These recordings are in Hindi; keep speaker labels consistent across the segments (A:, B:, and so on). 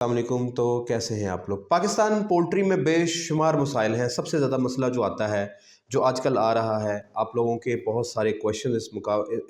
A: अस्सलामुअलैकुम। तो कैसे हैं आप लोग। पाकिस्तान पोल्ट्री में बेशुमार मसाइल हैं। सबसे ज़्यादा मसला जो आता है, जो आजकल आ रहा है, आप लोगों के बहुत सारे क्वेश्चन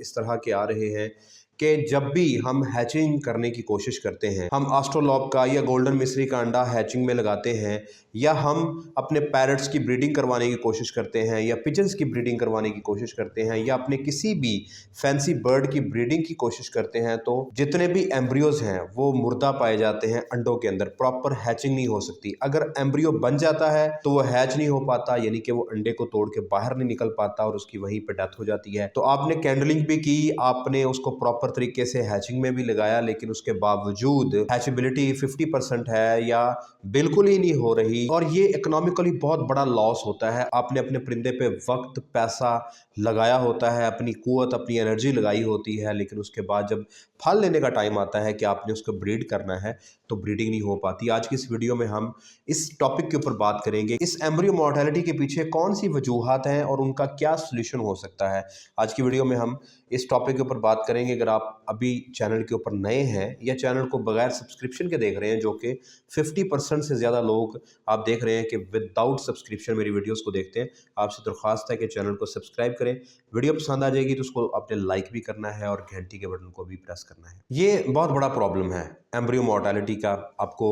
A: इस तरह के आ रहे हैं कि जब भी हम हैचिंग करने की कोशिश करते हैं, हम एस्ट्रोलॉब का या गोल्डन मिस्री का अंडा हैचिंग में लगाते हैं, या हम अपने पैरट्स की ब्रीडिंग करवाने की कोशिश करते हैं, या पिजन्स की ब्रीडिंग करवाने की कोशिश करते हैं, या अपने किसी भी फैंसी बर्ड की ब्रीडिंग की कोशिश करते हैं, तो जितने भी एम्ब्रियोज हैं वो मुर्दा पाए जाते हैं अंडों के अंदर। प्रॉपर हैचिंग नहीं हो सकती। अगर एम्ब्रियो बन जाता है तो वो हैच नहीं हो पाता, यानी कि वो अंडे को तोड़ के बाहर नहीं निकल पाता और उसकी वहीं पर डेथ हो जाती है। तो आपने कैंडलिंग भी की, आपने उसको प्रॉपर तरीके से हैचिंग में भी लगाया, लेकिन उसके बावजूद हैचेबिलिटी 50% है या बिल्कुल ही नहीं हो रही, और ये इकोनॉमिकली बहुत बड़ा लॉस होता है। आपने अपने परिंदे पे वक्त, पैसा लगाया होता है, अपनी कुवत, अपनी एनर्जी लगाई होती है, लेकिन उसके बाद जब फल लेने का टाइम आता है कि आपने उसको ब्रीड करना है तो ब्रीडिंग नहीं हो पाती। आज की इस वीडियो में हम इस टॉपिक के ऊपर बात करेंगे, इस एम्ब्रियो मोर्टेलिटी के पीछे कौन सी वजूहात हैं और उनका क्या सोल्यूशन हो सकता है। आज की वीडियो में हम इस टॉपिक के ऊपर बात करेंगे। अगर आप अभी चैनल के ऊपर नए हैं या चैनल को बगैर सब्सक्रिप्शन के देख रहे हैं, जो कि 50% से ज़्यादा लोग आप देख रहे हैं कि विदाउट सब्सक्रिप्शन मेरी वीडियोस को देखते हैं, आपसे दरख्वास्त है कि चैनल को सब्सक्राइब करें। वीडियो पसंद आ जाएगी तो उसको आपने लाइक भी करना है और घंटी के बटन को भी प्रेस करना है। ये बहुत बड़ा प्रॉब्लम है एम्ब्रियो मोर्टेलिटी का। आपको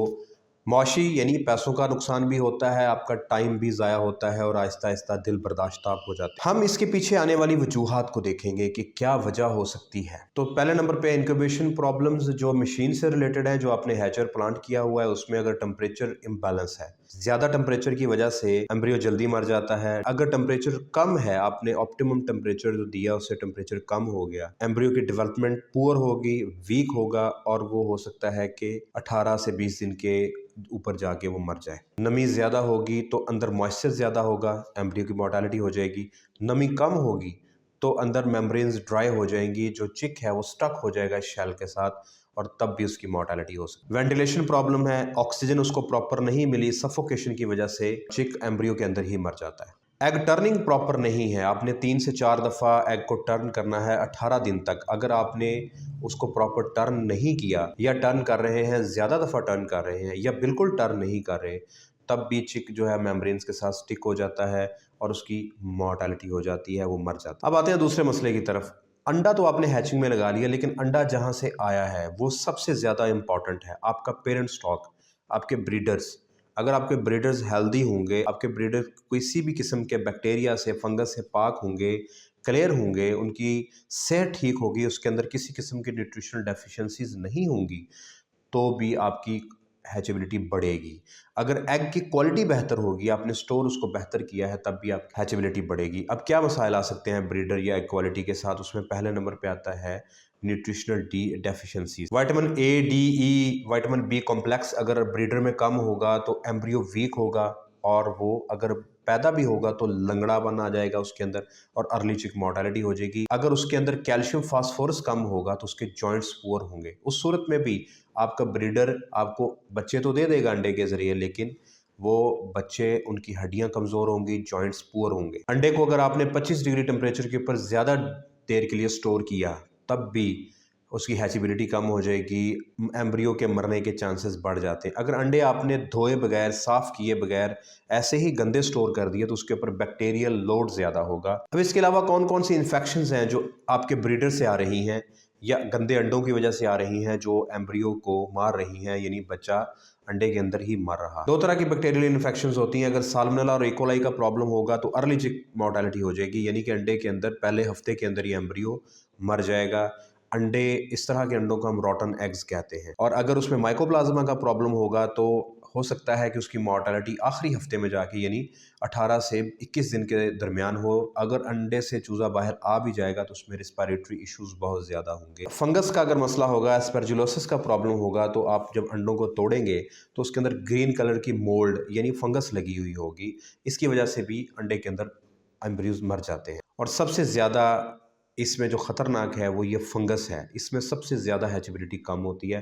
A: मौशी यानी पैसों का नुकसान भी होता है, आपका टाइम भी ज़ाया होता है और आहिस्ता आहिस्ता दिल बर्दाश्त आप हो जाते हैं। हम इसके पीछे आने वाली वजूहात को देखेंगे कि क्या वजह हो सकती है। तो पहले नंबर पे इंक्यूबेशन प्रॉब्लम्स जो मशीन से रिलेटेड है, जो आपने हैचर प्लांट किया हुआ है उसमें अगर टेम्परेचर इम्बैलेंस है, ज़्यादा टेम्परेचर की वजह से एम्ब्रियो जल्दी मर जाता है। अगर टेम्परेचर कम है, आपने ऑप्टिमम टेम्परेचर जो दिया उससे टेम्परेचर कम हो गया, एम्ब्रियो की डेवलपमेंट पुअर होगी, वीक होगा, और वो हो सकता है कि 18 से 20 दिन के ऊपर जाके वो मर जाए। नमी ज़्यादा होगी तो अंदर मॉइस्चर ज़्यादा होगा, एम्ब्रियो की मोर्टेलिटी हो जाएगी। नमी कम होगी तो अंदर मेम्ब्रेन्स ड्राई हो जाएंगी, जो चिक है वो स्टक हो जाएगा शेल के साथ, और तब भी उसकी मोर्टेलिटी हो सकती है। वेंटिलेशन प्रॉब्लम है, ऑक्सीजन उसको प्रॉपर नहीं मिली, सफोकेशन की वजह से चिक एम्ब्रियो के अंदर ही मर जाता है। एग टर्निंग प्रॉपर नहीं है, आपने 3 से 4 दफ़ा एग को टर्न करना है 18 दिन तक। अगर आपने उसको प्रॉपर टर्न नहीं किया, या टर्न कर रहे हैं, ज़्यादा दफ़ा टर्न कर रहे हैं, या बिल्कुल टर्न नहीं कर रहे, तब भी चिक जो है मेम्ब्रेन्स के साथ स्टिक हो जाता है और उसकी मोर्टेलिटी हो जाती है, वो मर जाता है। अब आते हैं दूसरे मसले की तरफ। अंडा तो आपने हैचिंग में लगा लिया, लेकिन अंडा जहाँ से आया है वो सबसे ज़्यादा इम्पॉर्टेंट है। आपका पेरेंट स्टॉक, आपके ब्रीडर्स, अगर आपके ब्रीडर्स हेल्दी होंगे, आपके ब्रीडर किसी भी किस्म के बैक्टीरिया से, फंगस से पाक होंगे, क्लियर होंगे, उनकी सेहत ठीक होगी, उसके अंदर किसी किस्म की न्यूट्रिशनल डेफिशिएंसीज नहीं होंगी, तो भी आपकी हैचेबिलिटी बढ़ेगी। अगर एग की क्वालिटी बेहतर होगी, आपने स्टोर उसको बेहतर किया है, तब भी आपकी हैचेबिलिटी बढ़ेगी। अब क्या मसाइल आ सकते हैं ब्रीडर या एग क्वालिटी के साथ, उसमें पहले नंबर पे आता है nutritional D deficiencies. Vitamin A, D, E, vitamin B complex अगर ब्रीडर में कम होगा तो एम्ब्रियो वीक होगा, और वो अगर पैदा भी होगा तो लंगड़ापन आ जाएगा उसके अंदर, और अर्ली चिक मोर्टेलिटी हो जाएगी। अगर उसके अंदर कैल्शियम फास्फोरस कम होगा तो उसके जॉइंट्स पुअर होंगे। उस सूरत में भी आपका ब्रीडर आपको बच्चे तो दे देगा अंडे के ज़रिए, लेकिन वो बच्चे, उनकी हड्डियां कमज़ोर होंगी, जॉइंट्स पुअर होंगे। अंडे को अगर आपने 25 डिग्री टेम्परेचर के ऊपर ज़्यादा देर के लिए स्टोर किया, तब भी उसकी हैचेबिलिटी कम हो जाएगी, एम्ब्रियो के मरने के चांसेस बढ़ जाते हैं। अगर अंडे आपने धोए बगैर, साफ़ किए बगैर ऐसे ही गंदे स्टोर कर दिए, तो उसके ऊपर बैक्टीरियल लोड ज़्यादा होगा। अब इसके अलावा कौन कौन सी इन्फेक्शंस हैं जो आपके ब्रीडर से आ रही हैं या गंदे अंडों की वजह से आ रही हैं, जो एम्ब्रियो को मार रही हैं, यानी बच्चा अंडे के अंदर ही मर रहा। दो तरह की बैक्टीरियल इन्फेक्शंस होती हैं। अगर साल्मोनेला और इकोलाई का प्रॉब्लम होगा तो अर्ली चिक मोर्टेलिटी हो जाएगी, यानी कि अंडे के अंदर पहले हफ्ते के अंदर ही एम्ब्रियो मर जाएगा। अंडे, इस तरह के अंडों को हम रॉटन एग्स कहते हैं। और अगर उसमें माइकोप्लाज्मा का प्रॉब्लम होगा तो हो सकता है कि उसकी मोर्टेलिटी आखिरी हफ्ते में जाके, यानी 18 से 21 दिन के दरमियान हो। अगर अंडे से चूज़ा बाहर आ भी जाएगा तो उसमें रिस्पायरेटरी इश्यूज बहुत ज़्यादा होंगे। फंगस का अगर मसला होगा, एस्परजिलोसिस का प्रॉब्लम होगा, तो आप जब अंडों को तोड़ेंगे तो उसके अंदर ग्रीन कलर की मोल्ड यानी फंगस लगी हुई होगी। इसकी वजह से भी अंडे के अंदर एम्ब्रियोज मर जाते हैं। और सबसे ज़्यादा इसमें जो ख़तरनाक है वो ये फंगस है, इसमें सबसे ज़्यादा हैचेबिलिटी कम होती है।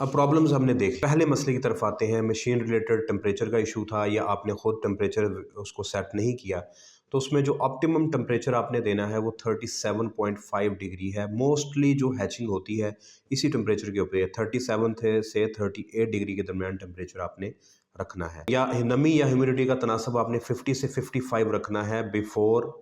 A: अब प्रॉब्लम्स हमने देख, पहले मसले की तरफ आते हैं। मशीन रिलेटेड टेम्परेचर का इशू था, या आपने ख़ुद टेम्परेचर उसको सेट नहीं किया, तो उसमें जो ऑप्टिमम टेम्परेचर आपने देना है वो 37.5 डिग्री है। मोस्टली जो हैचिंग होती है इसी टेम्परेचर के ऊपर है, 37 से 38 डिग्री के दरमियान टेम्परेचर आपने रखना है। या नमी या ह्यूमिडिटी का तनासब आपने 50 से 55 रखना है बिफोर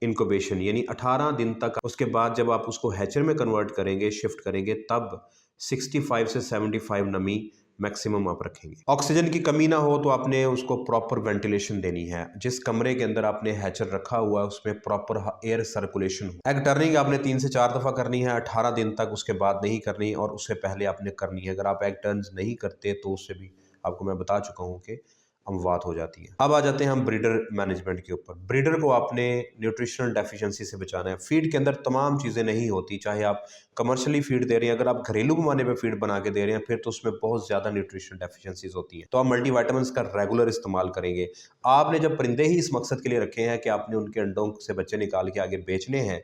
A: इनक्यूबेशन, यानी 18 दिन तक। उसके बाद जब आप उसको हैचर में कन्वर्ट करेंगे, शिफ्ट करेंगे, तब 65 से 75 नमी मैक्सिमम आप रखेंगे। ऑक्सीजन की कमी ना हो तो आपने उसको प्रॉपर वेंटिलेशन देनी है। जिस कमरे के अंदर आपने हैचर रखा हुआ है उसमें प्रॉपर एयर सर्कुलेशन हो। एग टर्निंग आपने 3 से 4 दफ़ा करनी है 18 दिन तक, उसके बाद नहीं करनी और उससे पहले आपने करनी है। अगर आप एग टर्न्स नहीं करते तो उससे भी आपको मैं बता चुका हूँ कि अमवात हो जाती है। अब आ जाते हैं हम ब्रीडर मैनेजमेंट के ऊपर। ब्रीडर को आपने न्यूट्रिशनल डेफिशिएंसी से बचाना है। फीड के अंदर तमाम चीज़ें नहीं होती, चाहे आप कमर्शियली फीड दे रहे हैं, अगर आप घरेलू पैमाने पे फीड बना के दे रहे हैं फिर तो उसमें बहुत ज़्यादा न्यूट्रिशनल डेफिशिएंसीज होती हैं। तो आप मल्टीविटामिन्स का रेगुलर इस्तेमाल करेंगे। आपने जब परिंदे ही इस मकसद के लिए रखे हैं कि आपने उनके अंडों से बच्चे निकाल के आगे बेचने हैं,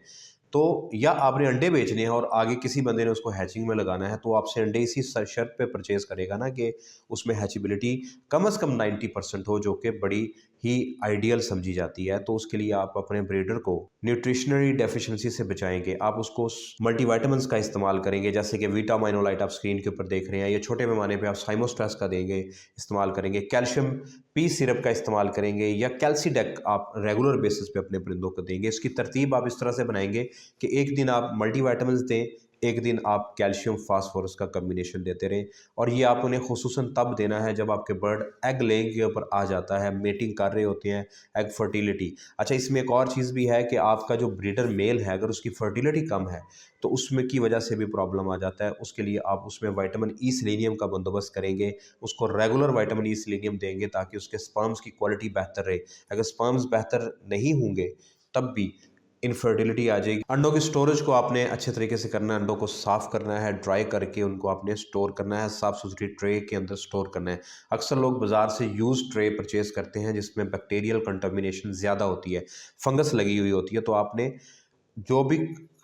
A: तो या आपने अंडे बेचने हैं और आगे किसी बंदे ने उसको हैचिंग में लगाना है, तो आपसे अंडे इसी शर्त पे परचेज़ करेगा ना कि उसमें हैचिबिलिटी कम से कम 90% हो, जो कि बड़ी ही आइडियल समझी जाती है। तो उसके लिए आप अपने ब्रीडर को न्यूट्रिशनरी डेफिशिएंसी से बचाएंगे। आप उसको मल्टीविटामिन्स का इस्तेमाल करेंगे, जैसे कि विटामिनोलाइट आप स्क्रीन के ऊपर देख रहे हैं, ये छोटे पैमाने पे आप साइमोस्ट्रेस का देंगे, इस्तेमाल करेंगे। कैल्शियम पी सिरप का इस्तेमाल करेंगे या कैल्सीडेक आप रेगुलर बेसिस पे अपने परिंदों को देंगे। इसकी तरतीब आप इस तरह से बनाएंगे कि एक दिन आप मल्टीविटामिन्स दें, एक दिन आप कैल्शियम फास्फोरस का कम्बिनेशन देते रहें। और ये आप उन्हें खुसूसन तब देना है जब आपके बर्ड एग लेइंग के ऊपर आ जाता है, मेटिंग कर रहे होते हैं, एग फर्टिलिटी। अच्छा, इसमें एक और चीज़ भी है कि आपका जो ब्रीडर मेल है अगर उसकी फर्टिलिटी कम है तो उसमें की वजह से भी प्रॉब्लम आ जाता है। उसके लिए आप उसमें विटामिन ई सेलेनियम का बंदोबस्त करेंगे, उसको रेगुलर विटामिन ई सेलेनियम देंगे ताकि उसके स्पर्म्स की क्वालिटी बेहतर रहे। अगर स्पर्म्स बेहतर नहीं होंगे तब भी इनफर्टिलिटी आ जाएगी। अंडों की स्टोरेज को आपने अच्छे तरीके से करना है, अंडों को साफ़ करना है, ड्राई करके उनको आपने स्टोर करना है, साफ़ सुथरी ट्रे के अंदर स्टोर करना है। अक्सर लोग बाज़ार से यूज़ ट्रे परचेज़ करते हैं जिसमें बैक्टीरियल कंटामिनेशन ज़्यादा होती है, फंगस लगी हुई होती है। तो आपने जो भी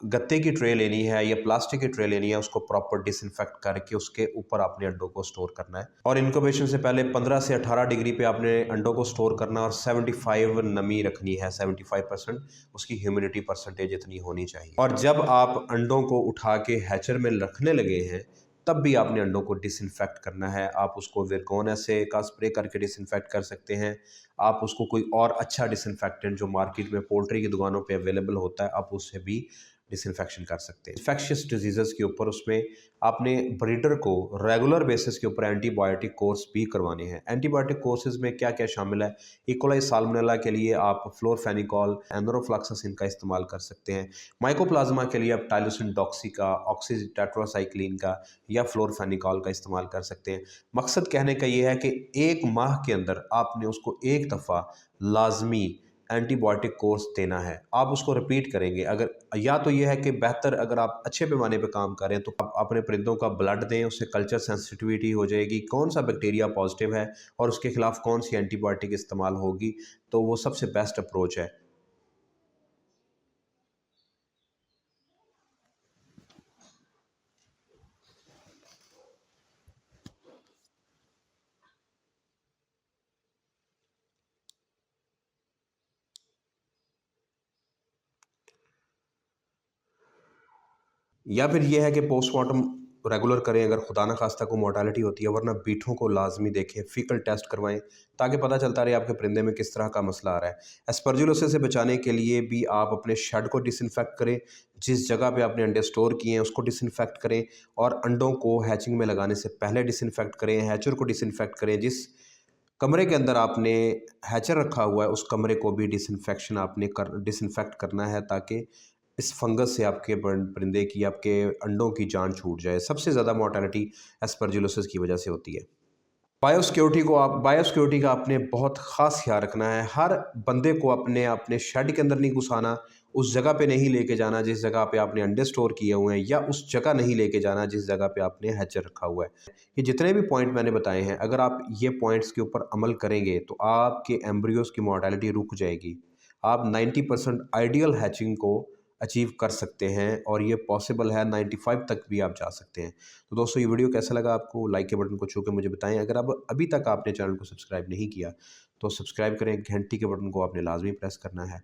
A: गत्ते की ट्रे लेनी है या प्लास्टिक की ट्रे लेनी है उसको प्रॉपर डिसइंफेक्ट करके उसके ऊपर आपने अंडों को स्टोर करना है। और इनक्यूबेशन से पहले 15 से 18 डिग्री पे आपने अंडों को स्टोर करना और 75 नमी रखनी है, 75% उसकी ह्यूमिडिटी परसेंटेज इतनी होनी चाहिए। और जब आप अंडों को उठा के हैचर में रखने लगे हैं तब भी आपने अंडों को डिसइंफेक्ट करना है। आप उसको विरगोन एसे का स्प्रे करके डिसइंफेक्ट कर सकते हैं। आप उसको कोई और अच्छा डिसइंफेक्टेंट जो मार्केट में पोल्ट्री की दुकानों पे अवेलेबल होता है आप उससे भी डिसइंफेक्शन कर सकते हैं। इन्फेक्शियस डिजीज़ के ऊपर उसमें आपने ब्रीडर को रेगुलर बेसिस के ऊपर एंटीबायोटिक कोर्स भी करवाने हैं। एंटीबायोटिक कोर्सेज में क्या क्या शामिल है? इकोलाई साल्मोनेला के लिए आप फ्लोरफेनिकॉल, एनोरोफ्लॉक्सासिन का इस्तेमाल कर सकते हैं। माइकोप्लाज्मा के लिए आप टाइलोसिन डॉक्सी का, ऑक्सीटेट्रासाइक्लिन का या फ्लोरफेनिकॉल का इस्तेमाल कर सकते हैं। मकसद कहने का ये है कि 1 माह के अंदर आपने उसको 1 दफ़ा लाजमी एंटीबायोटिक कोर्स देना है। आप उसको रिपीट करेंगे। अगर या तो ये है कि बेहतर अगर आप अच्छे पैमाने पे काम करें तो आप अपने परिंदों का ब्लड दें, उससे कल्चर सेंसिटिविटी हो जाएगी, कौन सा बैक्टीरिया पॉजिटिव है और उसके खिलाफ कौन सी एंटीबायोटिक इस्तेमाल होगी, तो वो सबसे बेस्ट अप्रोच है। या फिर ये है कि पोस्टमार्टम रेगुलर करें अगर खुदा न खास्ता को मोर्टालिटी होती है, वरना बीठों को लाजमी देखें, फीकल टेस्ट करवाएं ताकि पता चलता रहे आपके परिंदे में किस तरह का मसला आ रहा है। एस्परजिलोसिस से बचाने के लिए भी आप अपने शेड को डिसइंफेक्ट करें, जिस जगह पे आपने अंडे स्टोर किए हैं उसको डिसइंफेक्ट करें और अंडों को हैचिंग में लगाने से पहले डिसइंफेक्ट करें, हैचर को डिसइंफेक्ट करें। जिस कमरे के अंदर आपने हैचर रखा हुआ है उस कमरे को भी डिसइंफेक्शन आपने डिसइंफेक्ट करना है ताकि इस फंगस से आपके परिंदे की, आपके अंडों की जान छूट जाए। सबसे ज़्यादा मोर्टालिटी एस्परजिलोसिस की वजह से होती है। बायोसिक्योरिटी का आपने बहुत ख़ास ख्याल रखना है। हर बंदे को अपने अपने शेड के अंदर नहीं घुसाना, उस जगह पे नहीं लेके जाना जिस जगह पे आपने अंडे स्टोर किए हुए हैं, या उस जगह नहीं लेके जाना जिस जगह पे आपने हैचर रखा हुआ है। ये जितने भी पॉइंट मैंने बताए हैं, अगर आप ये पॉइंट्स के ऊपर अमल करेंगे तो आपके एम्ब्रियोज़ की मोर्टालिटी रुक जाएगी। आप 90% आइडियल हैचिंग को अचीव कर सकते हैं और ये पॉसिबल है, 95 तक भी आप जा सकते हैं। तो दोस्तों, ये वीडियो कैसा लगा आपको? लाइक के बटन को छू के मुझे बताएं। अगर अब अभी तक आपने चैनल को सब्सक्राइब नहीं किया तो सब्सक्राइब करें, घंटी के बटन को आपने लाजमी प्रेस करना है।